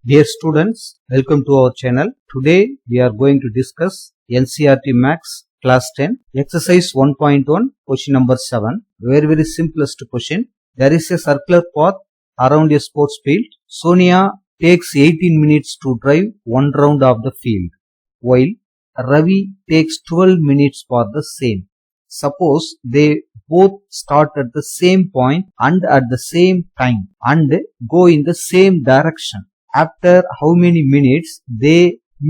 Dear students, welcome to our channel. Today we are going to discuss NCERT Maths Class 10 Exercise 1.1 question number 7. Very simplest question. There is a circular path around a sports field. Sonia takes 18 minutes to drive one round of the field, while Ravi takes 12 minutes for the same. Suppose they both start at the same point and at the same time and go in the same direction. After how many minutes they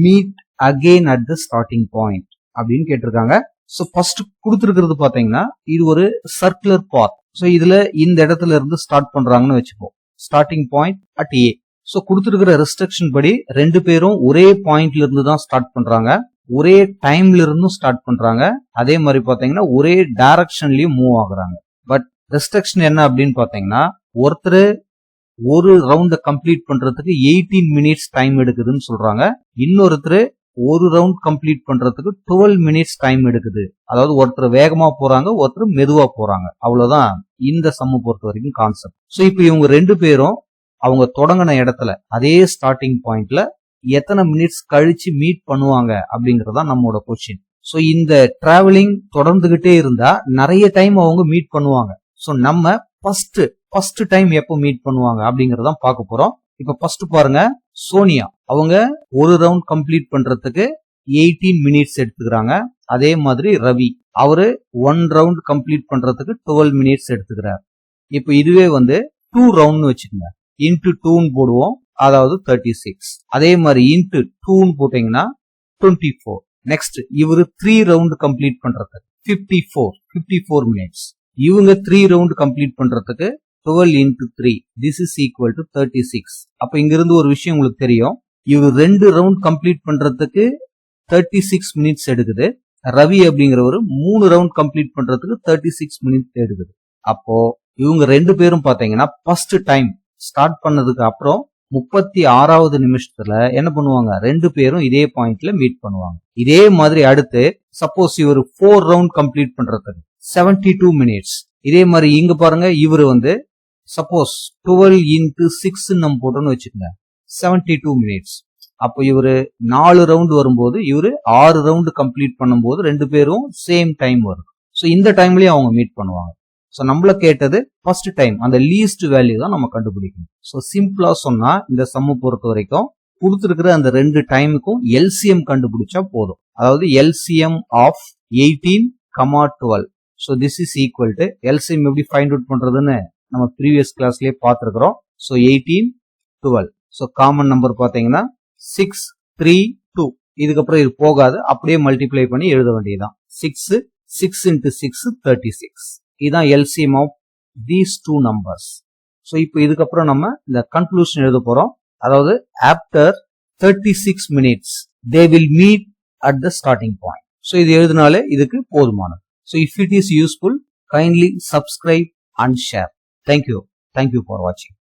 meet again at the starting point அப்படின்னு கேட்டிருக்காங்க. So first கொடுத்துருக்கிறது பாத்தீங்கன்னா இது ஒரு circular பாத். So இதுல இந்த இடத்துல இருந்து ஸ்டார்ட் பண்றாங்கன்னு வச்சுப்போம். Starting point at A. So கொடுத்துருக்கிற ரெஸ்ட்ரிக்ஷன் படி ரெண்டு பேரும் ஒரே பாயிண்ட்ல இருந்து தான் ஸ்டார்ட் பண்றாங்க, ஒரே டைம்ல இருந்தும் ஸ்டார்ட் பண்றாங்க, அதே மாதிரி பாத்தீங்கன்னா ஒரே டைரக்ஷன்லயும் மூவ் ஆகுறாங்க. பட் ரெஸ்ட்ரிக்ஷன் என்ன அப்படின்னு பாத்தீங்கன்னா ஒருத்தர் ஒரு ரவுண்ட கம்ப்ளீட் பண்றதுக்கு 18 மினிட்ஸ் டைம் எடுக்குதுன்னு சொல்றாங்க, இன்னொருத்தர் ஒரு ரவுண்ட் கம்ப்ளீட் பண்றதுக்கு 12 மினிட்ஸ் டைம் எடுக்குது. அதாவது ஒருத்தர் வேகமா போறாங்க, ஒருத்தர் மெதுவா போறாங்க. அவ்வளவுதான் இந்த சம்ம பொறுத்த வரைக்கும் கான்செப்ட். ஸோ இப்போ இவங்க ரெண்டு பேரும் அவங்க தொடங்கின இடத்துல அதே ஸ்டார்டிங் பாயிண்ட்ல எத்தனை மினிட்ஸ் கழிச்சு மீட் பண்ணுவாங்க அப்படிங்கறதா நம்மளோட கொஸ்டின். ஸோ இந்த டிராவலிங் தொடர்ந்துகிட்டே இருந்தா நிறைய டைம் அவங்க மீட் பண்ணுவாங்க. ஸோ நம்ம ஃபர்ஸ்ட் டைம் எப்போ மீட் பண்ணுவாங்க அப்படிங்கறத பார்க்க போறோம். இப்ப ஃபர்ஸ்ட் பாருங்க, சோனியா அவங்க ஒரு ரவுண்ட் கம்ப்ளீட் பண்றதுக்கு 18 மினிட்ஸ் எடுத்துக்கிறாங்க. அதே மாதிரி ரவி அவரு ஒன் ரவுண்ட் கம்ப்ளீட் பண்றதுக்கு 12 மினிட்ஸ் எடுத்துக்கிறார். இப்ப இதுவே வந்து 2 ரவுண்ட் வச்சுக்கோங்க, இன்டு 2 போடுவோம், அதாவது 36. அதே மாதிரி இன்டு 2 போட்டீங்கன்னா 24. நெக்ஸ்ட் இவரு 3 ரவுண்ட் கம்ப்ளீட் பண்றதுக்கு 54 மினிட்ஸ். இவங்க 3 ரவுண்ட் கம்ப்ளீட் பண்றதுக்கு 12 into 3, this is equal to 36. அப்ப இங்கிருந்து ஒரு விஷயம் உங்களுக்கு தெரியும், இவர் 2 ரவுண்ட் கம்ப்ளீட் பண்றதுக்கு 36 மினிட்ஸ் எடுக்குது, ரவி அப்படிங்கிறவர் 3 ரவுண்ட் கம்ப்ளீட் பண்றதுக்கு 36 மினிட்ஸ் எடுக்குது. அப்போ இவங்க ரெண்டு பேரும் பாத்தீங்கன்னா ஃபர்ஸ்ட் டைம் ஸ்டார்ட் பண்ணதுக்கு அப்புறம் 36வது நிமிஷத்துல என்ன பண்ணுவாங்க, ரெண்டு பேரும் இதே பாயிண்ட்ல மீட் பண்ணுவாங்க. இதே மாதிரி அடுத்து சப்போஸ் இவர் 4 ரவுண்ட் கம்ப்ளீட் பண்றதுக்கு 72 மினிட்ஸ். இதே மாதிரி இங்க பாருங்க, இவரு வந்து சப்போஸ் 12 into 6 நம்ம போட்டோம்னு வச்சுக்கோங்க, 72 மினிட்ஸ். அப்போ இவரு 4 ரவுண்ட் வரும்போது இவரு 6 ரவுண்ட் கம்ப்ளீட் பண்ணும்போது ரெண்டு பேரும் சேம் டைம் வரும். ஸோ இந்த டைம்லயும் அவங்க மீட் பண்ணுவாங்க. ஸோ நம்மள கேட்டது ஃபர்ஸ்ட் டைம், அந்த லீஸ்ட் வேல்யூ தான் நம்ம கண்டுபிடிக்கணும். ஸோ சிம்பிளா சொன்னா இந்த சம்ம பொறுத்த வரைக்கும் கொடுத்துருக்கிற அந்த ரெண்டு டைமுக்கும் எல்சிஎம் கண்டுபிடிச்சா போதும். அதாவது LCM of 18, 12. So this is equal to LCM எப்படி ஃபைண்ட் அவுட் பண்றதுன்னு நம்ம ப்ரீவியஸ் கிளாஸ்லயே பார்த்துருக்கிறோம். ஸோ 18, 12. ஸோ காமன் நம்பர் பாத்தீங்கன்னா 6, 3, 2. இதுக்கப்புறம் இது போகாது, அப்படியே மல்டிப்ளை பண்ணி எழுத வேண்டியதுதான். 6 into 6 36. இதுதான் LCM of these 2 numbers. So இப்போ இதுக்கப்புறம் நம்ம இந்த கன்க்ளூஷன் எழுத போறோம். அதாவது after 36 minutes they will meet at the starting point. So இது எழுதினாலே இதுக்கு போதுமானது. So if it is useful, kindly subscribe and share. Thank you for watching.